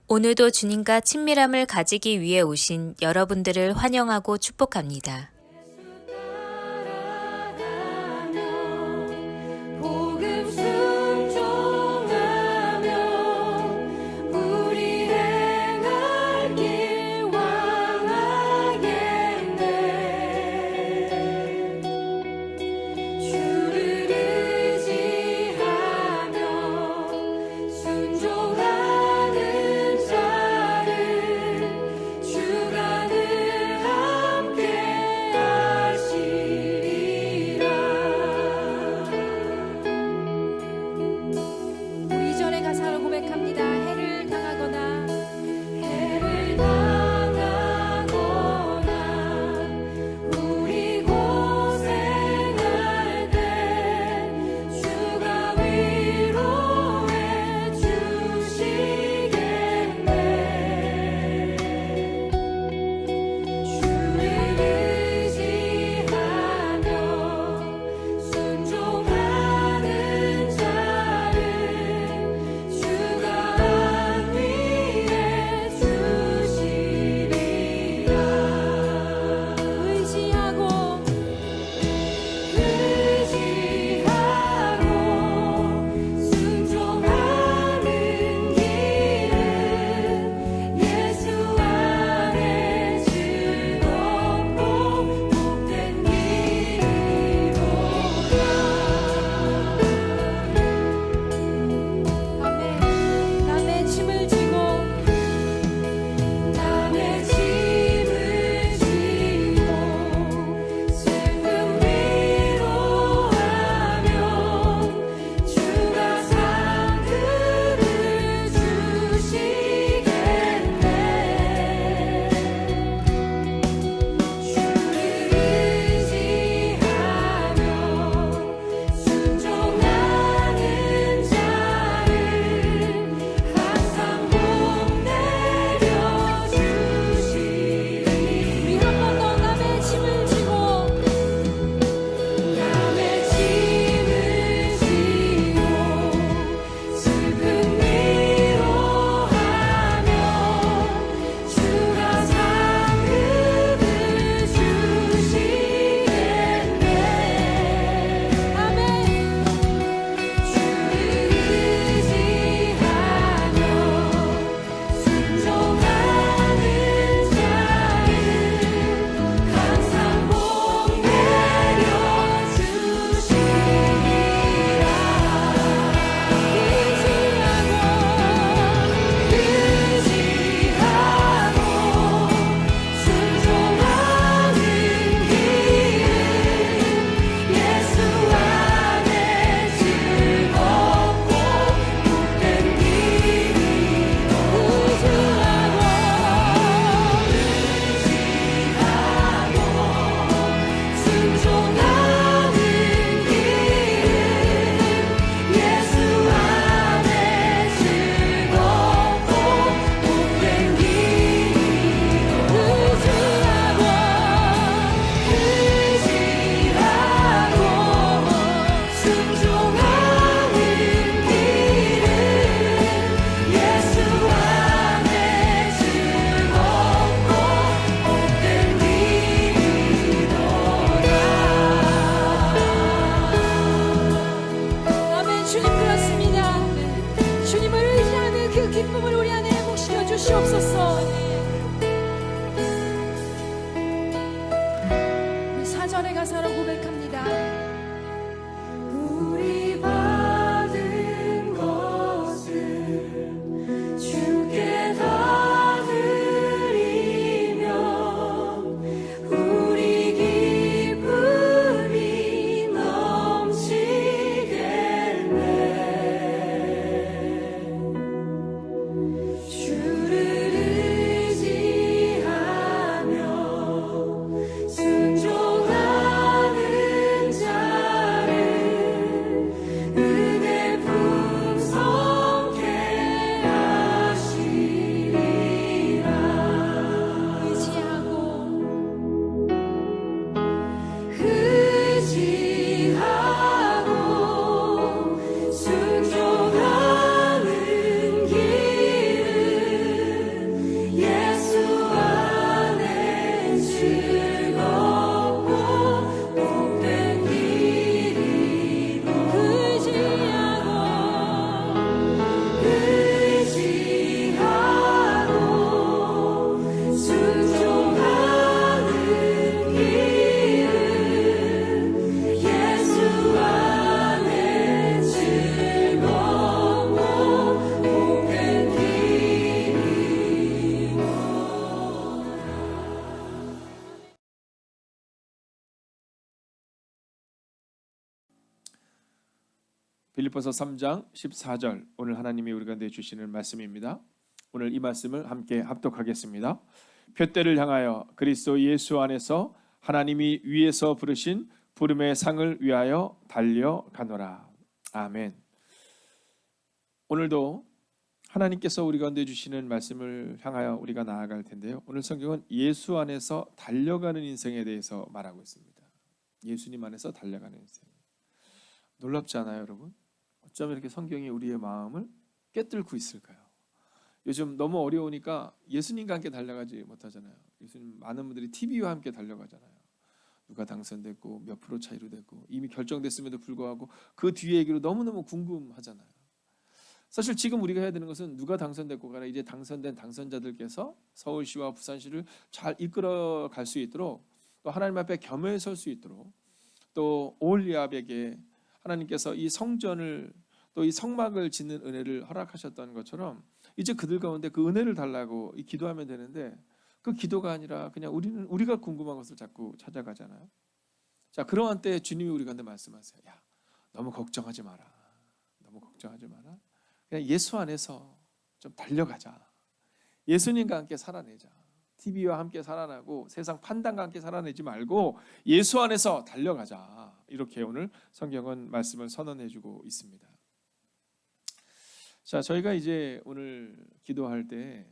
오늘도 주님과 친밀함을 가지기 위해 오신 여러분들을 환영하고 축복합니다. 주를 빌립보서 3장 14절 오늘 하나님이 우리 가운데 주시는 말씀입니다. 오늘 이 말씀을 함께 합독하겠습니다. 표대를 향하여 그리스도 예수 안에서 하나님이 위에서 부르신 부름의 상을 위하여 달려가노라. 아멘. 오늘도 하나님께서 우리 가운데 주시는 말씀을 향하여 우리가 나아갈 텐데요. 오늘 성경은 예수 안에서 달려가는 인생에 대해서 말하고 있습니다. 예수님 안에서 달려가는 인생. 놀랍지 않아요, 여러분? 어쩜 이렇게 성경이 우리의 마음을 꿰뚫고 있을까요? 요즘 너무 어려우니까 예수님과 함께 달려가지 못하잖아요. 요즘 많은 분들이 TV와 함께 달려가잖아요. 누가 당선됐고 몇 프로 차이로 됐고 이미 결정됐음에도 불구하고 그 뒤에 얘기로 너무너무 궁금하잖아요. 사실 지금 우리가 해야 되는 것은 누가 당선됐고가 아니라 이제 당선된 당선자들께서 서울시와 부산시를 잘 이끌어 갈 수 있도록 또 하나님 앞에 겸허히 설 수 있도록 또 오홀리압에게 하나님께서 이 성전을 또 이 성막을 짓는 은혜를 허락하셨던 것처럼 이제 그들 가운데 그 은혜를 달라고 기도하면 되는데 그 기도가 아니라 그냥 우리가 궁금한 것을 자꾸 찾아가잖아요. 자, 그러한 때 주님이 우리 가운데 말씀하세요. 야, 너무 걱정하지 마라. 너무 걱정하지 마라. 그냥 예수 안에서 좀 달려가자. 예수님과 함께 살아내자. TV와 함께 살아나고 세상 판단과 함께 살아내지 말고 예수 안에서 달려가자. 이렇게 오늘 성경은 말씀을 선언해주고 있습니다. 자, 저희가 이제 오늘 기도할 때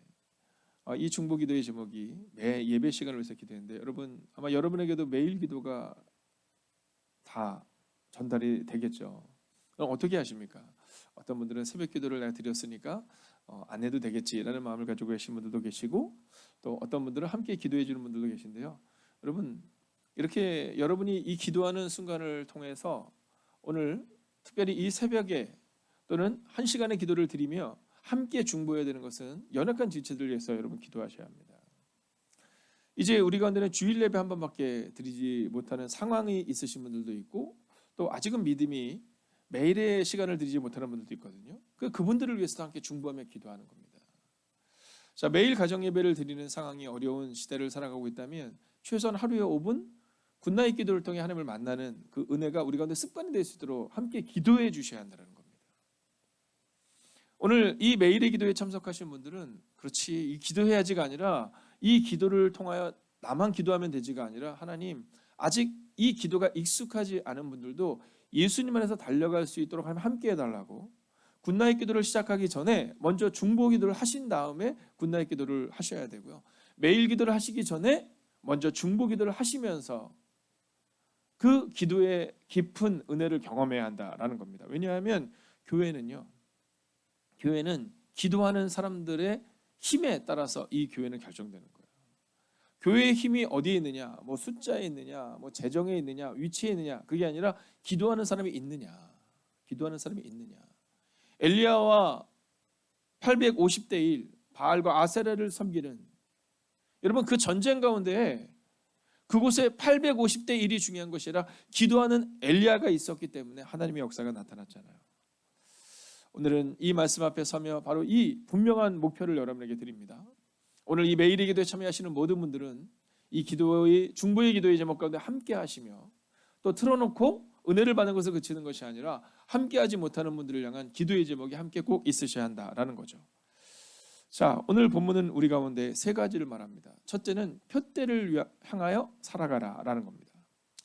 이 중보기도의 제목이 매 예배 시간을 위해서 기도했는데 여러분 아마 여러분에게도 매일 기도가 다 전달이 되겠죠. 그럼 어떻게 하십니까? 어떤 분들은 새벽 기도를 내가 드렸으니까 안 해도 되겠지라는 마음을 가지고 계신 분들도 계시고 또 어떤 분들은 함께 기도해 주는 분들도 계신데요. 여러분 이렇게 여러분이 이 기도하는 순간을 통해서 오늘 특별히 이 새벽에 또는 1시간의 기도를 드리며 함께 중보해야 되는 것은 연약한 지체들을 위해서 여러분 기도하셔야 합니다. 이제 우리 가운데는 주일 예배 한 번밖에 드리지 못하는 상황이 있으신 분들도 있고 또 아직은 믿음이 매일의 시간을 드리지 못하는 분들도 있거든요. 그분들을 위해서 함께 중보하며 기도하는 겁니다. 자, 매일 가정 예배를 드리는 상황이 어려운 시대를 살아가고 있다면 최소한 하루에 5분 굿나잇 기도를 통해 하나님을 만나는 그 은혜가 우리 가운데 습관이 될 수 있도록 함께 기도해 주셔야 한다는 겁니다. 오늘 이 매일의 기도에 참석하신 분들은 그렇지 이 기도해야지가 아니라 이 기도를 통하여 나만 기도하면 되지가 아니라 하나님 아직 이 기도가 익숙하지 않은 분들도 예수님 안에서 달려갈 수 있도록 함께 해달라고 굿나잇 기도를 시작하기 전에 먼저 중보 기도를 하신 다음에 굿나잇 기도를 하셔야 되고요. 매일 기도를 하시기 전에 먼저 중보 기도를 하시면서 그 기도의 깊은 은혜를 경험해야 한다라는 겁니다. 왜냐하면 교회는 기도하는 사람들의 힘에 따라서 이 교회는 결정되는 거예요. 교회의 힘이 어디에 있느냐, 뭐 숫자에 있느냐, 뭐 재정에 있느냐, 위치에 있느냐, 그게 아니라 기도하는 사람이 있느냐, 기도하는 사람이 있느냐. 엘리야와 850대 1 바알과 아세라를 섬기는 여러분 그 전쟁 가운데 그곳에 850대 1이 중요한 것이 아니라 기도하는 엘리야가 있었기 때문에 하나님의 역사가 나타났잖아요. 오늘은 이 말씀 앞에 서며 바로 이 분명한 목표를 여러분에게 드립니다. 오늘 이 매일의 기도에 참여하시는 모든 분들은 이 기도의 중보의 기도의 제목 가운데 함께 하시며 또 틀어놓고 은혜를 받는 것을 그치는 것이 아니라 함께하지 못하는 분들을 향한 기도의 제목이 함께 꼭 있으셔야 한다라는 거죠. 자, 오늘 본문은 우리 가운데 세 가지를 말합니다. 첫째는 표대를 향하여 살아가라라는 겁니다.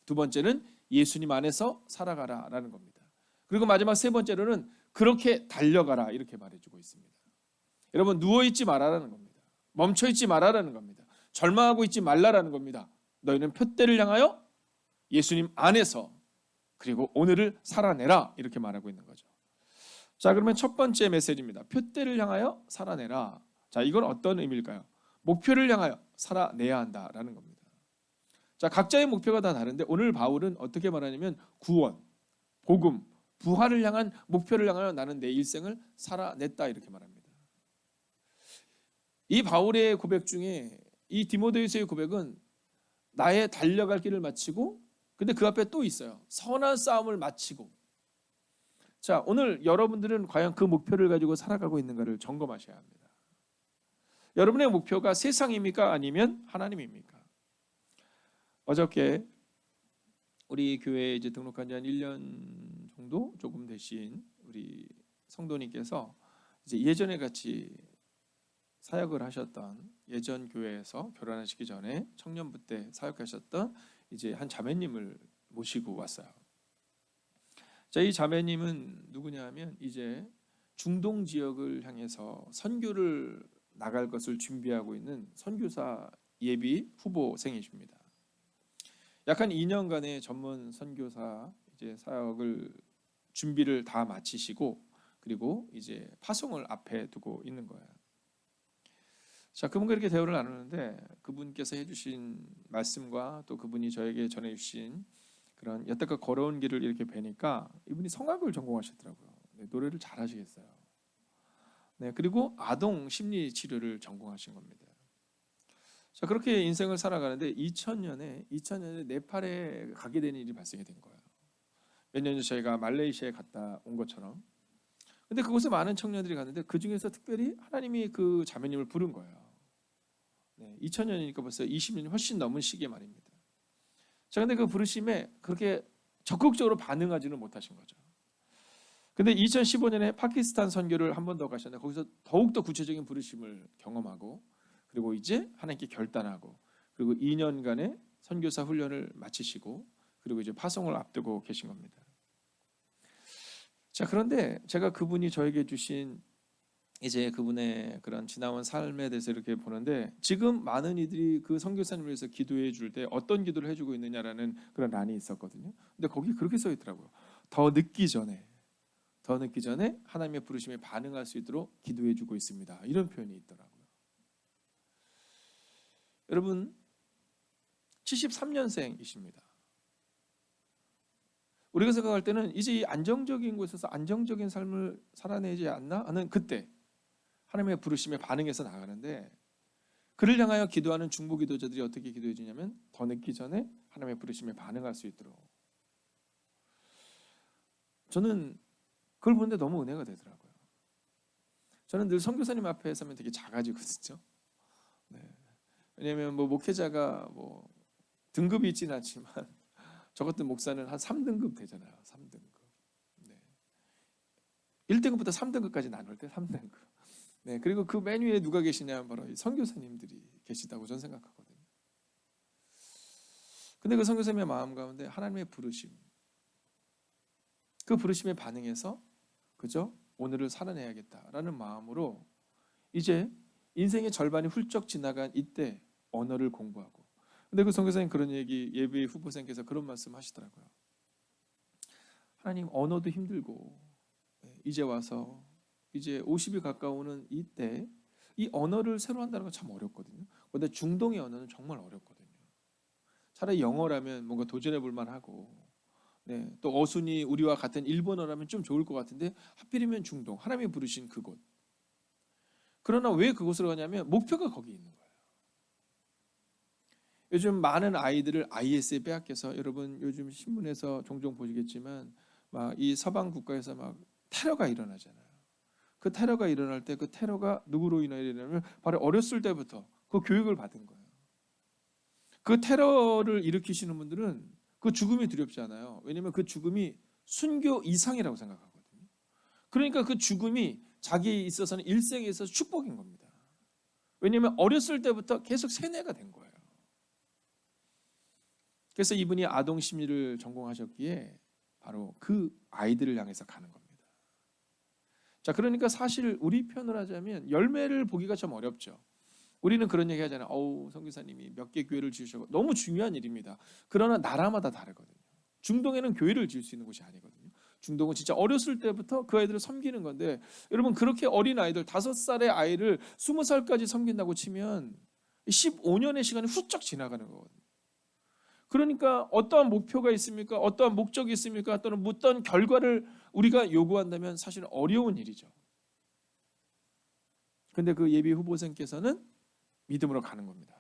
두 번째는 예수님 안에서 살아가라라는 겁니다. 그리고 마지막 세 번째로는 그렇게 달려가라 이렇게 말해주고 있습니다. 여러분 누워있지 말아라는 겁니다. 멈춰있지 말아라는 겁니다. 절망하고 있지 말라라는 겁니다. 너희는 표대를 향하여 예수님 안에서 그리고 오늘을 살아내라 이렇게 말하고 있는 거죠. 자, 그러면 첫 번째 메시지입니다. 표대를 향하여 살아내라. 자, 이건 어떤 의미일까요? 목표를 향하여 살아내야 한다라는 겁니다. 자, 각자의 목표가 다 다른데 오늘 바울은 어떻게 말하냐면 구원, 복음, 부활을 향한 목표를 향하여 나는 내 일생을 살아냈다 이렇게 말합니다. 이 바울의 고백 중에 이 디모데후서의 고백은 나의 달려갈 길을 마치고 근데 그 앞에 또 있어요. 선한 싸움을 마치고. 자, 오늘 여러분들은 과연 그 목표를 가지고 살아가고 있는가를 점검하셔야 합니다. 여러분의 목표가 세상입니까? 아니면 하나님입니까? 어저께 우리 교회에 이제 등록한 지 한 1년 정도 조금 되신 우리 성도님께서 이제 예전에 같이 사역을 하셨던 예전 교회에서 결혼하시기 전에 청년부 때 사역하셨던 이제 한 자매님을 모시고 왔어요. 자, 이 자매님은 누구냐 하면 이제 중동 지역을 향해서 선교를 나갈 것을 준비하고 있는 선교사 예비 후보생이십니다. 약 한 2년간의 전문 선교사 이제 사역을 준비를 다 마치시고 그리고 이제 파송을 앞에 두고 있는 거예요. 자, 그분과 이렇게 대화를 나누는데 그분께서 해주신 말씀과 또 그분이 저에게 전해주신 그런 여태껏 걸어온 길을 이렇게 뵈니까 이분이 성악을 전공하셨더라고요. 네, 노래를 잘하시겠어요. 네, 그리고 아동 심리 치료를 전공하신 겁니다. 자, 그렇게 인생을 살아가는데 2000년에 네팔에 가게 되는 일이 발생이 된 거예요. 몇 년 전 저희가 말레이시아에 갔다 온 것처럼. 근데 그곳에 많은 청년들이 갔는데 그 중에서 특별히 하나님이 그 자매님을 부른 거예요. 네, 2000년이니까 벌써 20년이 훨씬 넘은 시기의 말입니다. 자, 근데 그 부르심에 그렇게 적극적으로 반응하지는 못하신 거죠. 근데 2015년에 파키스탄 선교를 한 번 더 가셨는데 거기서 더욱더 구체적인 부르심을 경험하고 그리고 이제 하나님께 결단하고 그리고 2년간의 선교사 훈련을 마치시고 그리고 이제 파송을 앞두고 계신 겁니다. 자, 그런데 제가 그분이 저에게 주신 이제 그분의 그런 지나온 삶에 대해서 이렇게 보는데 지금 많은 이들이 그 선교사님을 위해서 기도해 줄 때 어떤 기도를 해주고 있느냐라는 그런 란이 있었거든요. 근데 거기 그렇게 써 있더라고요. 더 늦기 전에 하나님의 부르심에 반응할 수 있도록 기도해 주고 있습니다. 이런 표현이 있더라고요. 여러분 73년생이십니다. 우리가 생각할 때는 이제 이 안정적인 곳에서 안정적인 삶을 살아내지 않나 하는 그때 하나님의 부르심에 반응해서 나가는데 그를 향하여 기도하는 중보 기도자들이 어떻게 기도해 주냐면 더 늦기 전에 하나님의 부르심에 반응할 수 있도록. 저는 그걸 보는데 너무 은혜가 되더라고요. 저는 늘 선교사님 앞에 서면 되게 작아지거든요. 네. 왜냐하면 뭐 목회자가 뭐 등급이 있지는 않지만 저 같은 목사는 한 3등급 되잖아요. 3등급. 네. 1등급부터 3등급까지 나눌 때 3등급. 네, 그리고 그 맨 위에 누가 계시냐면 바로 선교사님들이 계시다고 저는 생각하거든요. 근데 그 선교사님의 마음 가운데 하나님의 부르심, 그 부르심에 반응해서 그죠? 오늘을 살아내야겠다라는 마음으로 이제 인생의 절반이 훌쩍 지나간 이때 언어를 공부하고. 근데 그 선교사님 그런 얘기 예배 후보생께서 그런 말씀 하시더라고요. 하나님 언어도 힘들고 이제 와서 이제 50이 가까우는 이때 이 언어를 새로 한다는 건 참 어렵거든요. 그런데 중동의 언어는 정말 어렵거든요. 차라리 영어라면 뭔가 도전해 볼 만하고 네, 또 어순이 우리와 같은 일본어라면 좀 좋을 것 같은데 하필이면 중동, 하나님이 부르신 그곳. 그러나 왜 그곳으로 가냐면 목표가 거기 있는 거예요. 요즘 많은 아이들을 IS에 빼앗겨서 여러분 요즘 신문에서 종종 보시겠지만 막 이 서방 국가에서 막 테러가 일어나잖아요. 그 테러가 일어날 때 그 테러가 누구로 인하여 일어나냐면 바로 어렸을 때부터 그 교육을 받은 거예요. 그 테러를 일으키시는 분들은 그 죽음이 두렵지 않아요. 왜냐하면 그 죽음이 순교 이상이라고 생각하거든요. 그러니까 그 죽음이 자기에 있어서는 일생에 있어서 축복인 겁니다. 왜냐하면 어렸을 때부터 계속 세뇌가 된 거예요. 그래서 이분이 아동 심리를 전공하셨기에 바로 그 아이들을 향해서 가는 겁니다. 자, 그러니까 사실 우리 편으로 하자면 열매를 보기가 좀 어렵죠. 우리는 그런 얘기 하잖아요. 선교사님이 몇 개 교회를 지으셔서 너무 중요한 일입니다. 그러나 나라마다 다르거든요. 중동에는 교회를 지을 수 있는 곳이 아니거든요. 중동은 진짜 어렸을 때부터 그 아이들을 섬기는 건데 여러분 그렇게 어린 아이들 5살의 아이를 20살까지 섬긴다고 치면 15년의 시간이 훌쩍 지나가는 거거든요. 그러니까 어떠한 목표가 있습니까? 어떠한 목적이 있습니까? 또는 어떤 결과를 우리가 요구한다면 사실 어려운 일이죠. 근데 그 예비 후보생께서는 믿음으로 가는 겁니다.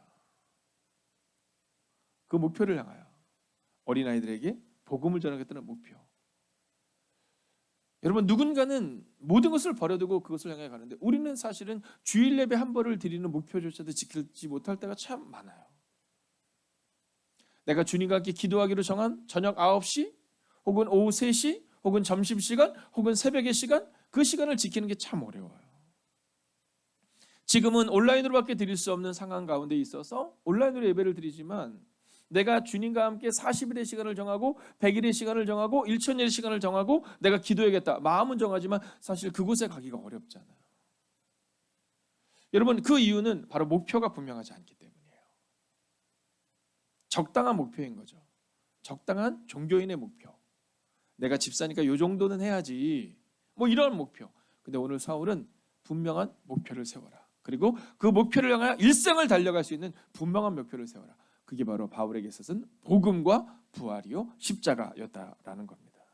그 목표를 향하여 어린아이들에게 복음을 전하겠다는 목표. 여러분 누군가는 모든 것을 버려두고 그것을 향해 가는데 우리는 사실은 주일 예배 한 번을 드리는 목표조차도 지키지 못할 때가 참 많아요. 내가 주님과 함께 기도하기로 정한 저녁 9시 혹은 오후 3시 혹은 점심시간, 혹은 새벽의 시간, 그 시간을 지키는 게 참 어려워요. 지금은 온라인으로밖에 드릴 수 없는 상황 가운데 있어서 온라인으로 예배를 드리지만 내가 주님과 함께 40일의 시간을 정하고 100일의 시간을 정하고 1000일의 시간을 정하고 내가 기도해야겠다. 마음은 정하지만 사실 그곳에 가기가 어렵잖아요. 여러분, 그 이유는 바로 목표가 분명하지 않기 때문이에요. 적당한 목표인 거죠. 적당한 종교인의 목표. 내가 집사니까 요 정도는 해야지. 뭐 이런 목표. 근데 오늘 사울은 분명한 목표를 세워라. 그리고 그 목표를 향하여 일생을 달려갈 수 있는 분명한 목표를 세워라. 그게 바로 바울에게 있어서는 복음과 부활이요 십자가였다라는 겁니다.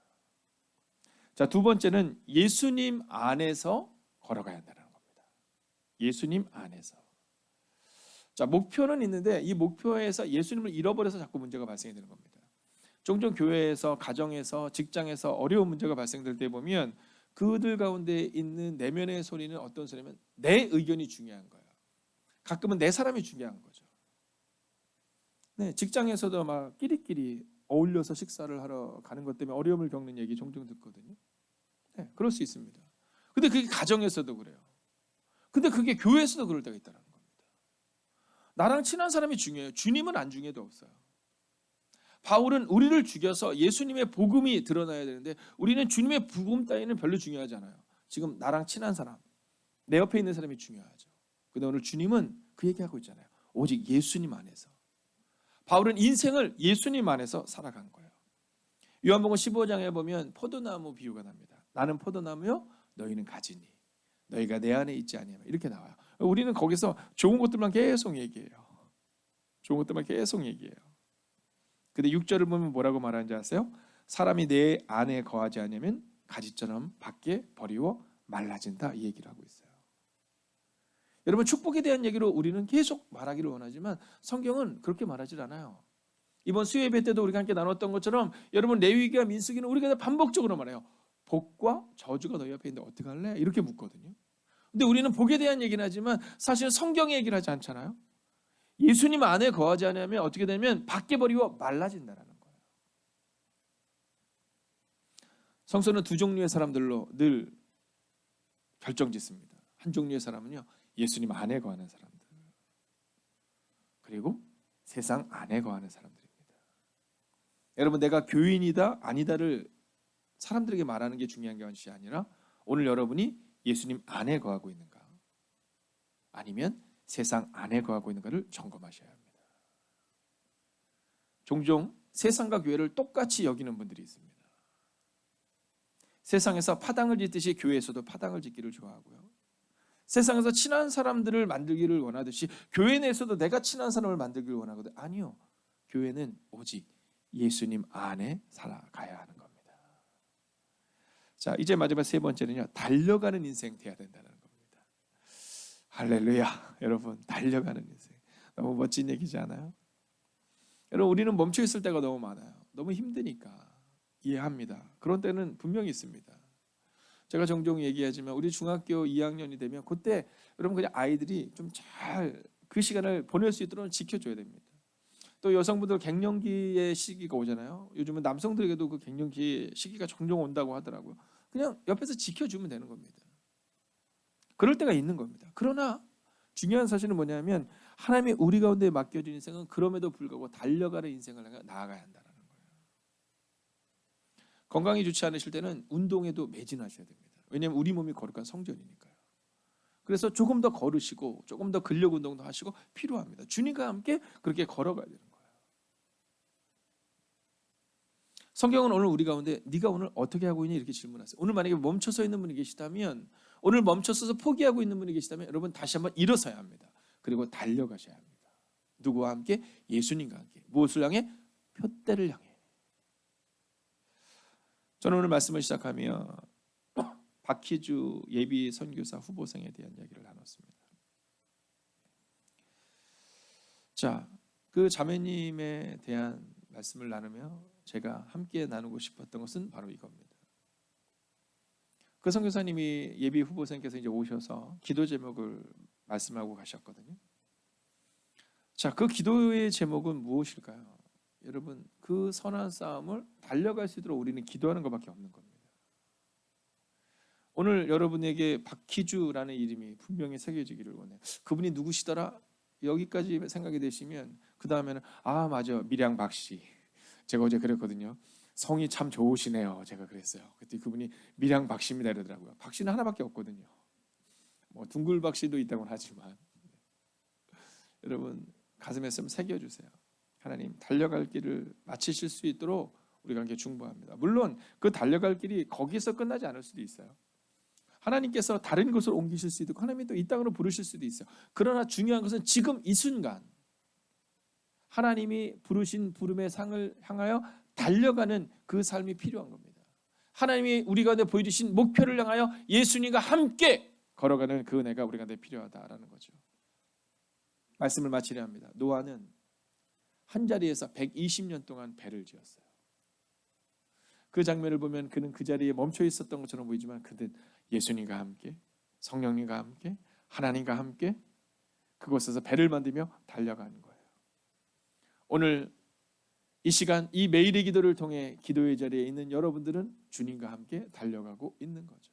자, 두 번째는 예수님 안에서 걸어가야 한다는 겁니다. 예수님 안에서. 자, 목표는 있는데 이 목표에서 예수님을 잃어버려서 자꾸 문제가 발생이 되는 겁니다. 종종 교회에서, 가정에서, 직장에서 어려운 문제가 발생될 때 보면 그들 가운데 있는 내면의 소리는 어떤 소리냐면 내 의견이 중요한 거예요. 가끔은 내 사람이 중요한 거죠. 네, 직장에서도 막 끼리끼리 어울려서 식사를 하러 가는 것 때문에 어려움을 겪는 얘기 종종 듣거든요. 네, 그럴 수 있습니다. 근데 그게 가정에서도 그래요. 근데 그게 교회에서도 그럴 때가 있다는 겁니다. 나랑 친한 사람이 중요해요. 주님은 안 중요해도 없어요. 바울은 우리를 죽여서 예수님의 복음이 드러나야 되는데 우리는 주님의 복음 따위는 별로 중요하지 않아요. 지금 나랑 친한 사람, 내 옆에 있는 사람이 중요하죠. 근데 오늘 주님은 그 얘기하고 있잖아요. 오직 예수님 안에서. 바울은 인생을 예수님 안에서 살아간 거예요. 요한복음 15장에 보면 포도나무 비유가 납니다. 나는 포도나무요, 너희는 가지니 너희가 내 안에 있지 아니하면 이렇게 나와요. 우리는 거기서 좋은 것들만 계속 얘기해요. 좋은 것들만 계속 얘기해요. 근데 6절을 보면 뭐라고 말하는지 아세요? 사람이 내 안에 거하지 않으면 가지처럼 밖에 버리워 말라진다, 이 얘기를 하고 있어요. 여러분, 축복에 대한 얘기로 우리는 계속 말하기를 원하지만 성경은 그렇게 말하지 않아요. 이번 수요예배 때도 우리가 함께 나눴던 것처럼 여러분, 레위기와 민수기는 우리가 반복적으로 말해요. 복과 저주가 너희 옆에 있는데 어떡할래? 이렇게 묻거든요. 근데 우리는 복에 대한 얘기는 하지만 사실 성경의 얘기를 하지 않잖아요. 예수님 안에 거하지 않으면 어떻게 되면 밖에 버리고 말라진다라는 거예요. 성서는 두 종류의 사람들로 늘 결정짓습니다. 한 종류의 사람은요, 예수님 안에 거하는 사람들, 그리고 세상 안에 거하는 사람들입니다. 여러분, 내가 교인이다 아니다를 사람들에게 말하는 게 중요한 것이 아니라 오늘 여러분이 예수님 안에 거하고 있는가, 아니면 세상 안에 거하고 있는가를 점검하셔야 합니다. 종종 세상과 교회를 똑같이 여기는 분들이 있습니다. 세상에서 파당을 짓듯이 교회에서도 파당을 짓기를 좋아하고요. 세상에서 친한 사람들을 만들기를 원하듯이 교회 내에서도 내가 친한 사람을 만들기를 원하거든. 아니요. 교회는 오직 예수님 안에 살아가야 하는 겁니다. 자, 이제 마지막 세 번째는요, 달려가는 인생 돼야 된다는 겁니다. 할렐루야. 여러분, 달려가는 인생. 너무 멋진 얘기지 않아요? 여러분, 우리는 멈춰 있을 때가 너무 많아요. 너무 힘드니까. 이해합니다. 그런 때는 분명히 있습니다. 제가 종종 얘기하지만 우리 중학교 2학년이 되면 그때 여러분 그냥 아이들이 좀 잘 그 시간을 보낼 수 있도록 지켜줘야 됩니다. 또 여성분들 갱년기의 시기가 오잖아요. 요즘은 남성들에게도 그 갱년기 시기가 종종 온다고 하더라고요. 그냥 옆에서 지켜주면 되는 겁니다. 그럴 때가 있는 겁니다. 그러나 중요한 사실은 뭐냐면 하나님이 우리 가운데 맡겨진 인생은 그럼에도 불구하고 달려가는 인생을 나아가야 한다는 거예요. 건강이 좋지 않으실 때는 운동에도 매진하셔야 됩니다. 왜냐하면 우리 몸이 거룩한 성전이니까요. 그래서 조금 더 걸으시고 조금 더 근력 운동도 하시고 필요합니다. 주님과 함께 그렇게 걸어가야 되는 거예요. 성경은 오늘 우리 가운데 네가 오늘 어떻게 하고 있니? 이렇게 질문하세요. 오늘 만약에 멈춰서 있는 분이 계시다면, 오늘 멈춰서서 포기하고 있는 분이 계시다면 여러분 다시 한번 일어서야 합니다. 그리고 달려가셔야 합니다. 누구와 함께? 예수님과 함께. 무엇을 향해? 표대를 향해. 저는 오늘 말씀을 시작하며 박희주 예비 선교사 후보생에 대한 이야기를 나눴습니다. 자, 그 자매님에 대한 말씀을 나누며 제가 함께 나누고 싶었던 것은 바로 이겁니다. 그 선교사님이 예비 후보생께서 이제 오셔서 기도 제목을 말씀하고 가셨거든요. 자, 그 기도의 제목은 무엇일까요? 여러분, 그 선한 싸움을 달려갈 수 있도록 우리는 기도하는 것밖에 없는 겁니다. 오늘 여러분에게 박희주라는 이름이 분명히 새겨지기를 원해요. 그분이 누구시더라? 여기까지 생각이 되시면 그 다음에는 아 맞아, 밀양 박씨. 제가 어제 그랬거든요. 성이 참 좋으시네요. 제가 그랬어요. 그때 그분이 밀양 박씨입니다 이러더라고요. 박씨는 하나밖에 없거든요. 뭐 둥글 박씨도 있다고는 하지만 여러분 가슴에 좀 새겨주세요. 하나님 달려갈 길을 마치실 수 있도록 우리가 함께 중보합니다. 물론 그 달려갈 길이 거기서 끝나지 않을 수도 있어요. 하나님께서 다른 곳으로 옮기실 수도 있고 하나님이 또 이 땅으로 부르실 수도 있어요. 그러나 중요한 것은 지금 이 순간 하나님이 부르신 부름의 상을 향하여 달려가는 그 삶이 필요한 겁니다. 하나님이 우리 가운데 보여주신 목표를 향하여 예수님과 함께 걸어가는 그 은혜가 우리 가운데 필요하다라는 거죠. 말씀을 마치려 합니다. 노아는 한 자리에서 120년 동안 배를 지었어요. 그 장면을 보면 그는 그 자리에 멈춰 있었던 것처럼 보이지만 그는 예수님과 함께, 성령님과 함께, 하나님과 함께 그곳에서 배를 만들며 달려가는 거예요. 오늘 이 시간 이 매일의 기도를 통해 기도의 자리에 있는 여러분들은 주님과 함께 달려가고 있는 거죠.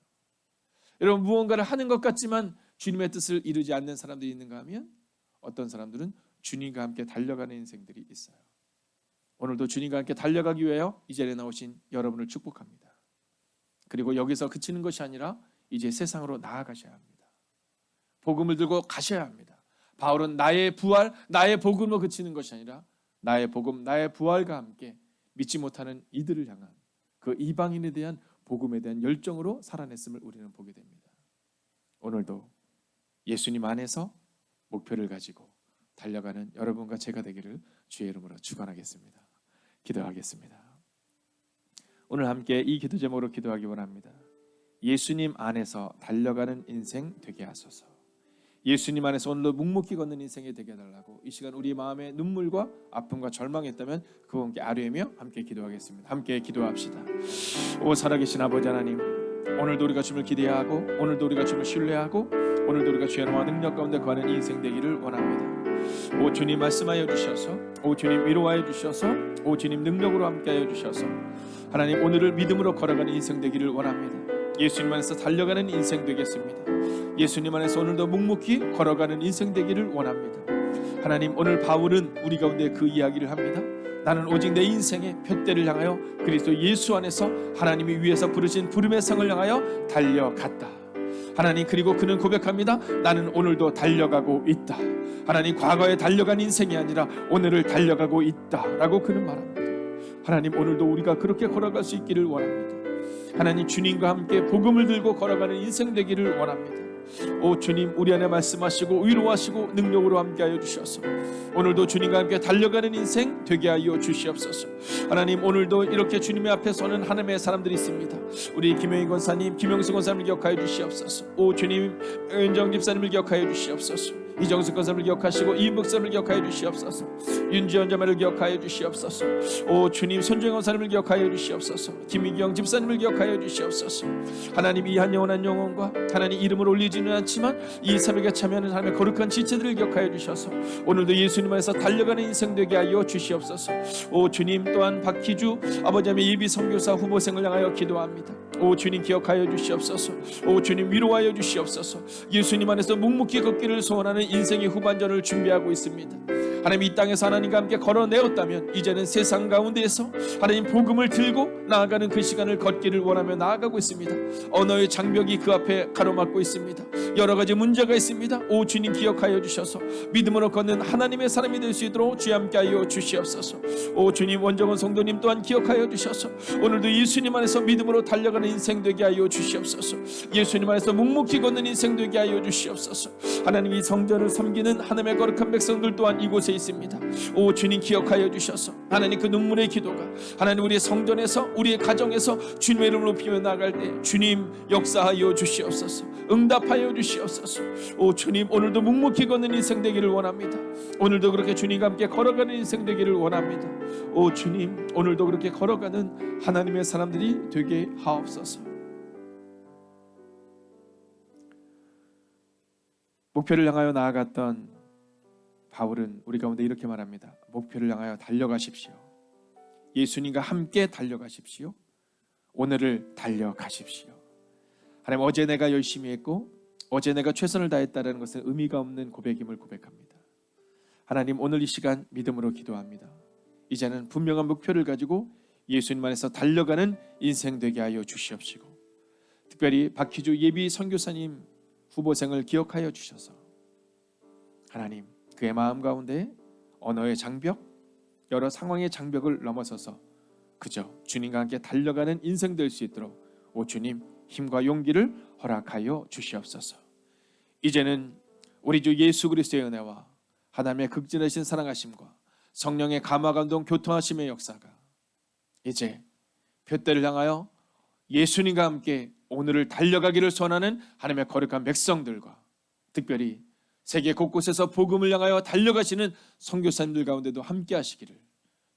여러분 무언가를 하는 것 같지만 주님의 뜻을 이루지 않는 사람들이 있는가 하면 어떤 사람들은 주님과 함께 달려가는 인생들이 있어요. 오늘도 주님과 함께 달려가기 위하여 이 자리에 나오신 여러분을 축복합니다. 그리고 여기서 그치는 것이 아니라 이제 세상으로 나아가셔야 합니다. 복음을 들고 가셔야 합니다. 바울은 나의 부활, 나의 복음으로 그치는 것이 아니라 나의 복음, 나의 부활과 함께 믿지 못하는 이들을 향한 그 이방인에 대한 복음에 대한 열정으로 살아냈음을 우리는 보게 됩니다. 오늘도 예수님 안에서 목표를 가지고 달려가는 여러분과 제가 되기를 주의 이름으로 축원하겠습니다. 기도하겠습니다. 오늘 함께 이 기도 제목으로 기도하기 원합니다. 예수님 안에서 달려가는 인생 되게 하소서. 예수님 안에서 오늘도 묵묵히 걷는 인생이 되게 해달라고 이 시간 우리 마음에 눈물과 아픔과 절망이 있다면 그와 함께 아뢰며 함께 기도하겠습니다. 함께 기도합시다. 오 살아계신 아버지 하나님, 오늘도 우리가 주님을 기대하고 오늘도 우리가 주님을 신뢰하고 오늘도 우리가 주의 영화 능력 가운데 거하는 인생 되기를 원합니다. 오 주님 말씀하여 주셔서, 오 주님 위로하여 주셔서, 오 주님 능력으로 함께하여 주셔서 하나님 오늘을 믿음으로 걸어가는 인생 되기를 원합니다. 예수님 안에서 달려가는 인생 되겠습니다. 예수님 안에서 오늘도 묵묵히 걸어가는 인생 되기를 원합니다. 하나님 오늘 바울은 우리 가운데 그 이야기를 합니다. 나는 오직 내 인생의 표대를 향하여 그리스도 예수 안에서 하나님이 위에서 부르신 부름의 상을 향하여 달려갔다. 하나님 그리고 그는 고백합니다. 나는 오늘도 달려가고 있다. 하나님 과거에 달려간 인생이 아니라 오늘을 달려가고 있다라고 그는 말합니다. 하나님 오늘도 우리가 그렇게 걸어갈 수 있기를 원합니다. 하나님 주님과 함께 복음을 들고 걸어가는 인생 되기를 원합니다. 오 주님 우리 안에 말씀하시고 위로하시고 능력으로 함께하여 주셔서 오늘도 주님과 함께 달려가는 인생 되게 하여 주시옵소서. 하나님 오늘도 이렇게 주님의 앞에 서는 하나님의 사람들이 있습니다. 우리 김영희 권사님, 김영수 권사님을 기억하여 주시옵소서. 오 주님 은정 집사님을 기억하여 주시옵소서. 이정숙 권사님을 기억하시고 이인복 사님을 기억하여 주시옵소서. 윤지원 자매를 기억하여 주시옵소서. 오 주님 손주영 권사님을 기억하여 주시옵소서. 김희경 집사님을 기억하여 주시옵소서. 하나님 이 한 영혼 한 영혼과 하나님 이름을 올리지는 않지만 이 새벽에 참여하는 하나님의 거룩한 지체들을 기억하여 주셔서 오늘도 예수님 안에서 달려가는 인생 되게 하여 주시옵소서. 오 주님 또한 박희주 아버지의 예비 선교사 후보생을 향하여 기도합니다. 오 주님 기억하여 주시옵소서. 오 주님 위로하여 주시옵소서. 예수님 안에서 묵묵히 걷기를 소원하는 인생의 후반전을 준비하고 있습니다. 하나님 이 땅에서 하나님과 함께 걸어내었다면 이제는 세상 가운데에서 하나님 복음을 들고 나아가는 그 시간을 걷기를 원하며 나아가고 있습니다. 언어의 장벽이 그 앞에 가로막고 있습니다. 여러 가지 문제가 있습니다. 오 주님 기억하여 주셔서 믿음으로 걷는 하나님의 사람이 될 수 있도록 주여 함께하여 주시옵소서. 오 주님 원정원 성도님 또한 기억하여 주셔서 오늘도 예수님 안에서 믿음으로 달려가는 인생 되게 하여 주시옵소서. 예수님 안에서 묵묵히 걷는 인생 되게 하여 주시옵소서. 하나님 이 성전을 섬기는 하나님의 거룩한 백성들 또한 이곳에 있습니다. 오 주님 기억하여 주셔서 하나님 그 눈물의 기도가 하나님 우리의 성전에서 우리의 가정에서 주님의 이름을 높이며 나갈 때 주님 역사하여 주시옵소서. 응답하여 주시옵소서. 오 주님 오늘도 묵묵히 걷는 인생 되기를 원합니다. 오늘도 그렇게 주님과 함께 걸어가는 인생 되기를 원합니다. 오 주님 오늘도 그렇게 걸어가는 하나님의 사람들이 되게 하옵소서. 목표를 향하여 나아갔던 바울은 우리 가운데 이렇게 말합니다. 목표를 향하여 달려가십시오. 예수님과 함께 달려가십시오. 오늘을 달려가십시오. 하나님, 어제 내가 열심히 했고 어제 내가 최선을 다했다는 것은 의미가 없는 고백임을 고백합니다. 하나님, 오늘 이 시간 믿음으로 기도합니다. 이제는 분명한 목표를 가지고 예수님 안에서 달려가는 인생 되게 하여 주시옵시고, 특별히 박희주 예비 선교사님 후보생을 기억하여 주셔서 하나님, 그의 마음 가운데 언어의 장벽, 여러 상황의 장벽을 넘어서서 그저 주님과 함께 달려가는 인생 될 수 있도록 오 주님, 힘과 용기를 허락하여 주시옵소서. 이제는 우리 주 예수 그리스도의 은혜와 하나님의 극진하신 사랑하심과 성령의 감화감동 교통하심의 역사가 이제 푯대를 향하여 예수님과 함께 오늘을 달려가기를 소원하는 하나님의 거룩한 백성들과, 특별히 세계 곳곳에서 복음을 향하여 달려가시는 선교사님들 가운데도 함께 하시기를,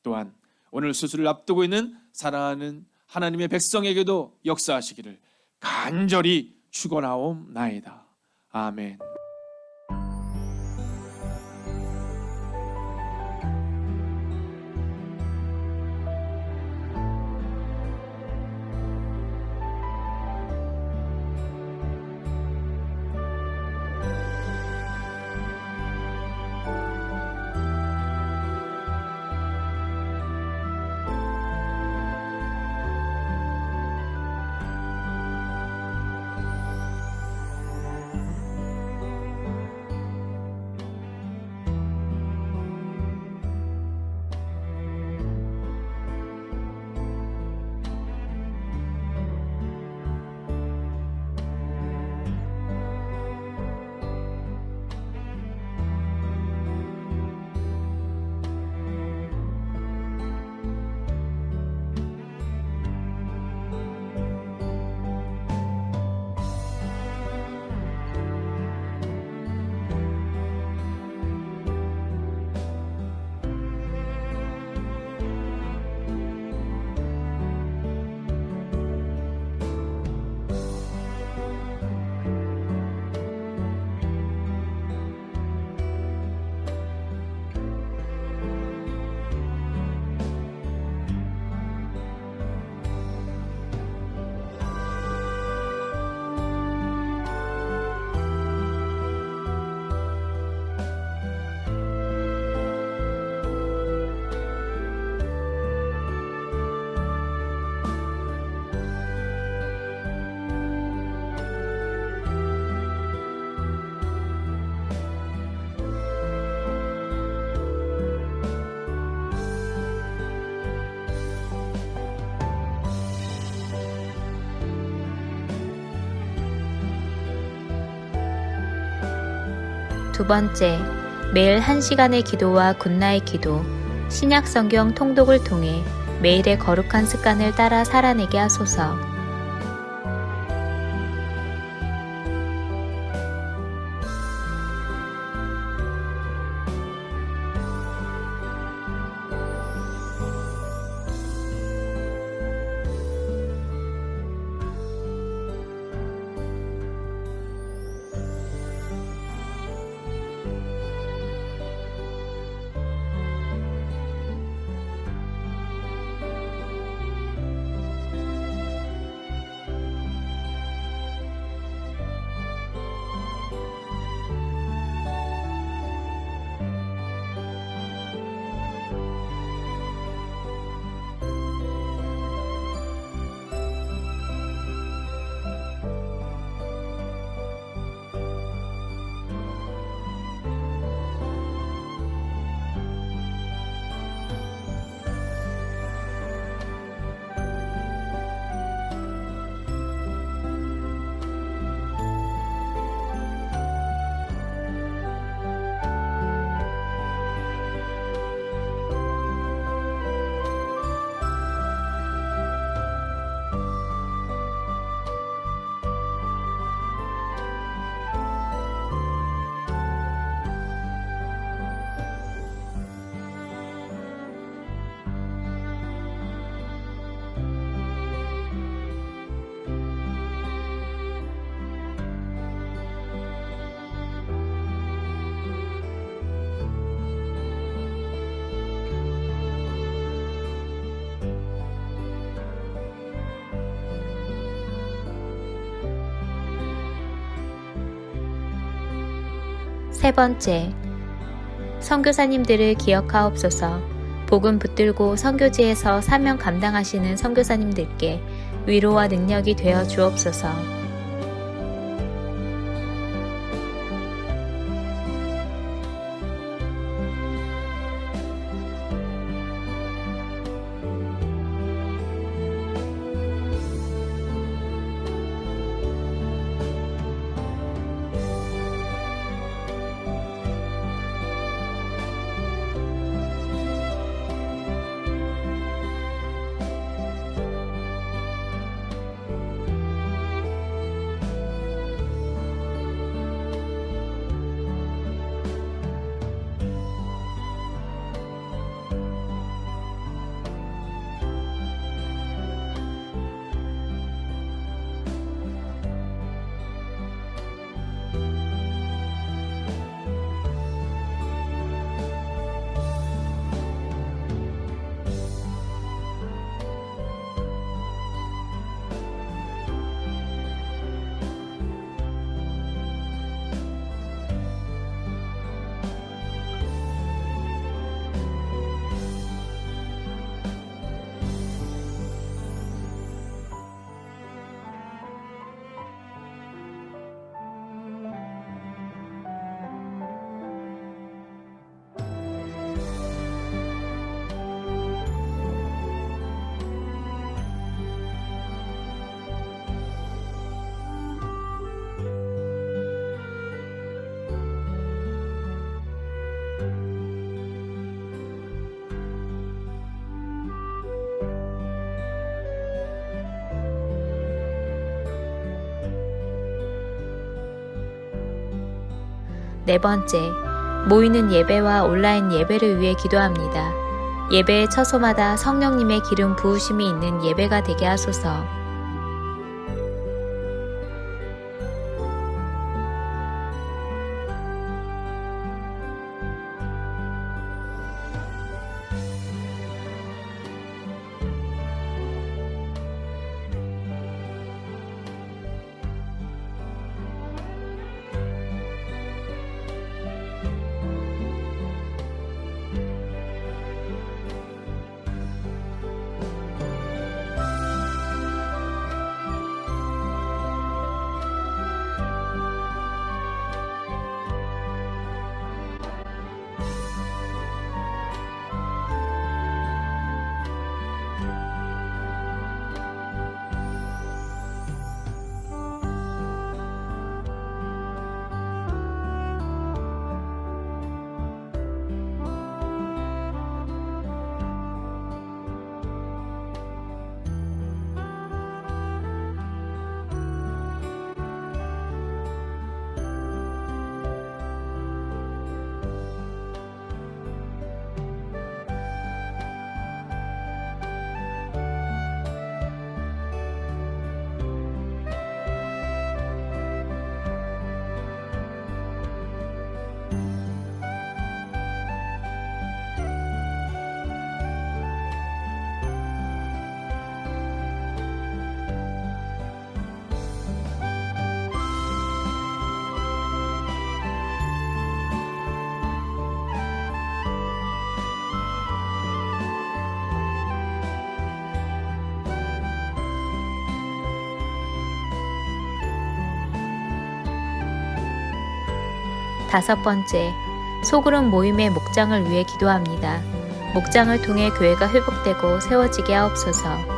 또한 오늘 수술을 앞두고 있는 사랑하는 하나님의 백성에게도 역사하시기를 간절히 축원하옵나이다. 아멘. 두 번째, 매일 1시간의 기도와 굿나잇 기도, 신약 성경 통독을 통해 매일의 거룩한 습관을 따라 살아내게 하소서. 세 번째, 선교사님들을 기억하옵소서. 복음 붙들고 선교지에서 사명 감당하시는 선교사님들께 위로와 능력이 되어 주옵소서. 네 번째, 모이는 예배와 온라인 예배를 위해 기도합니다. 예배의 처소마다 성령님의 기름 부으심이 있는 예배가 되게 하소서. 다섯 번째, 소그룹 모임의 목장을 위해 기도합니다. 목장을 통해 교회가 회복되고 세워지게 하옵소서.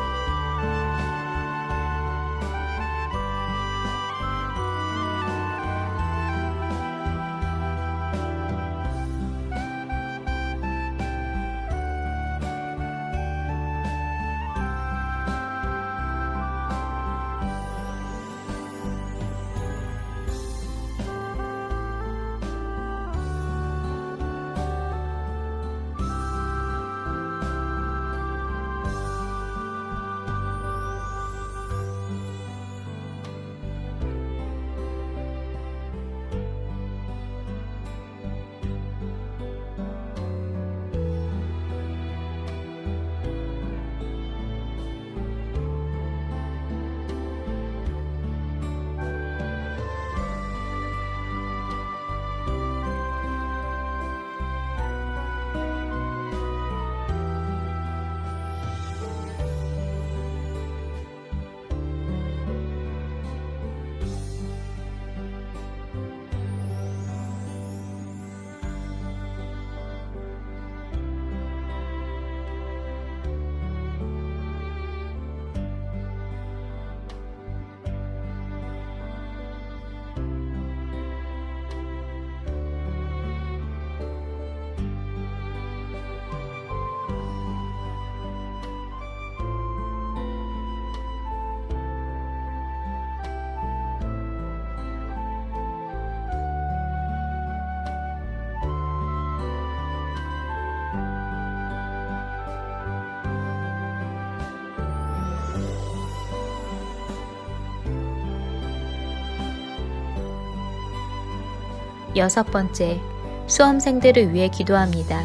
6번째, 수험생들을 위해 기도합니다.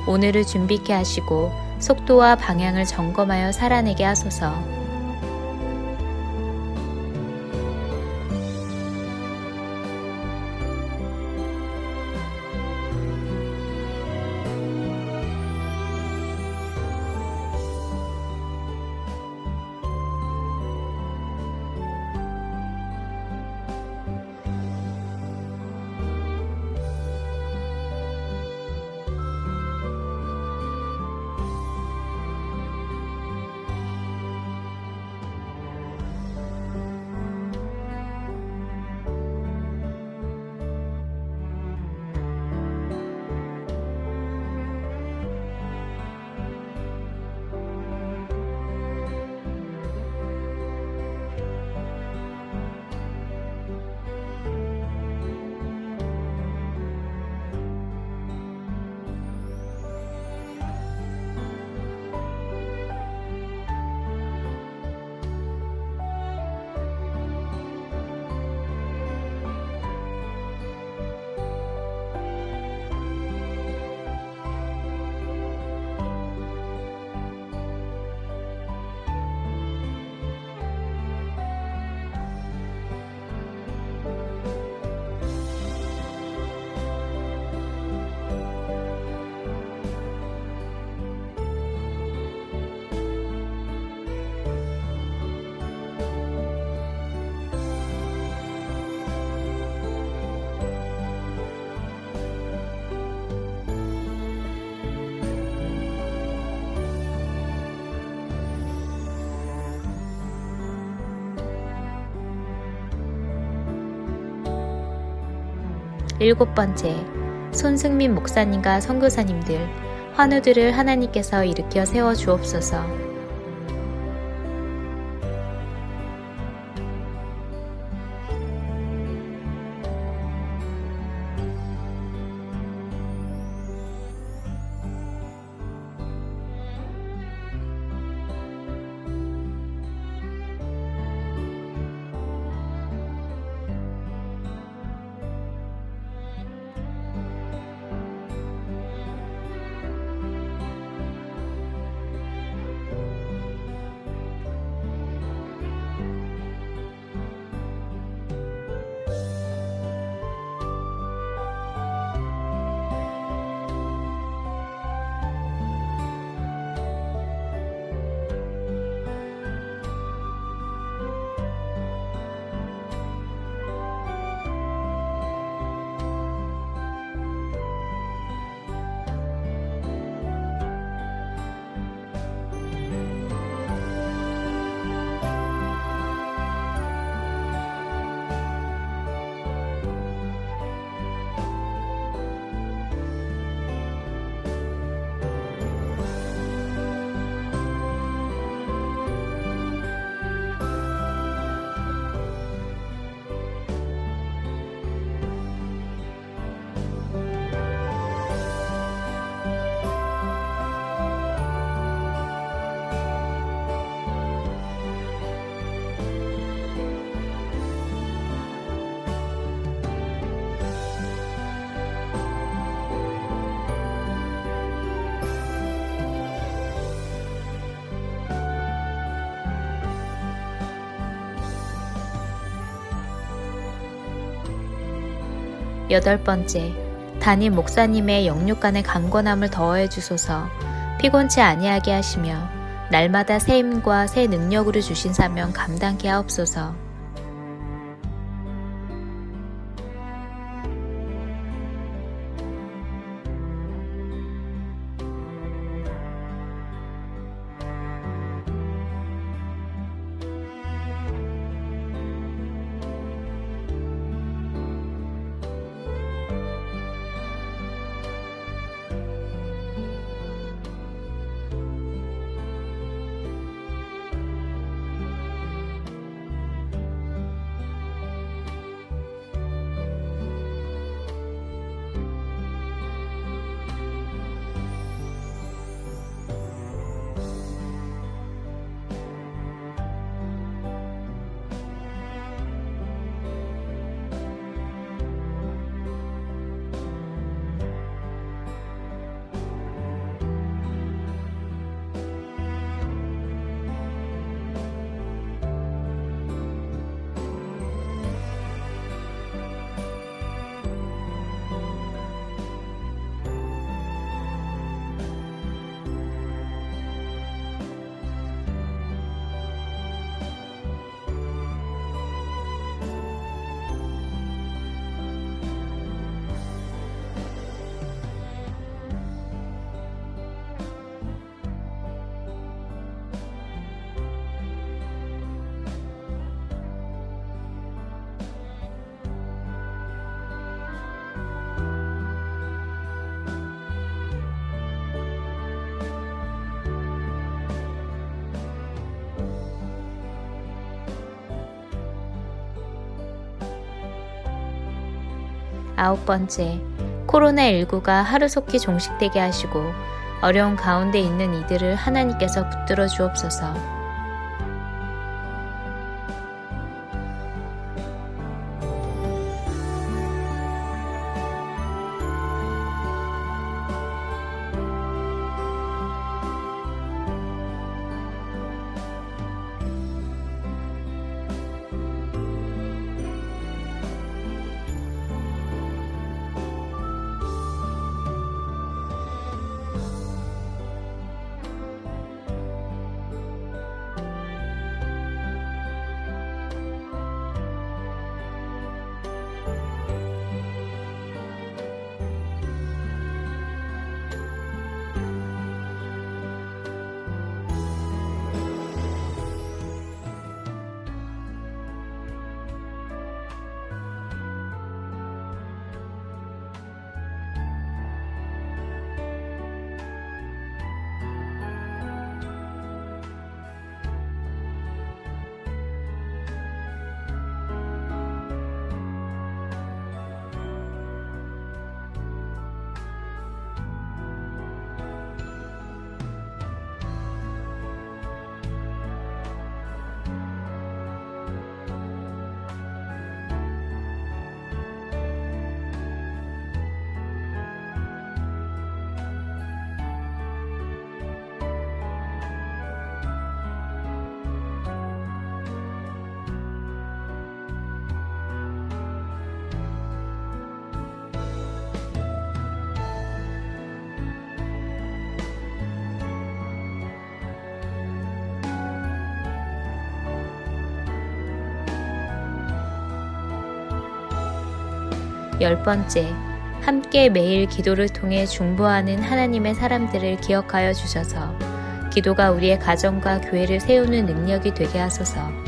오늘을 준비케 하시고 속도와 방향을 점검하여 살아내게 하소서. 일곱 번째, 손승민 목사님과 선교사님들, 환우들을 하나님께서 일으켜 세워 주옵소서. 여덟 번째, 담임 목사님의 영육간의 강건함을 더해 주소서. 피곤치 아니하게 하시며 날마다 새 힘과 새 능력으로 주신 사명 감당케 하옵소서. 9번째, 코로나19가 하루속히 종식되게 하시고 어려운 가운데 있는 이들을 하나님께서 붙들어 주옵소서. 열 번째, 함께 매일 기도를 통해 중보하는 하나님의 사람들을 기억하여 주셔서 기도가 우리의 가정과 교회를 세우는 능력이 되게 하소서.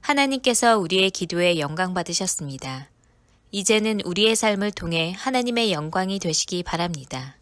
하나님께서 우리의 기도에 영광 받으셨습니다. 이제는 우리의 삶을 통해 하나님의 영광이 되시기 바랍니다.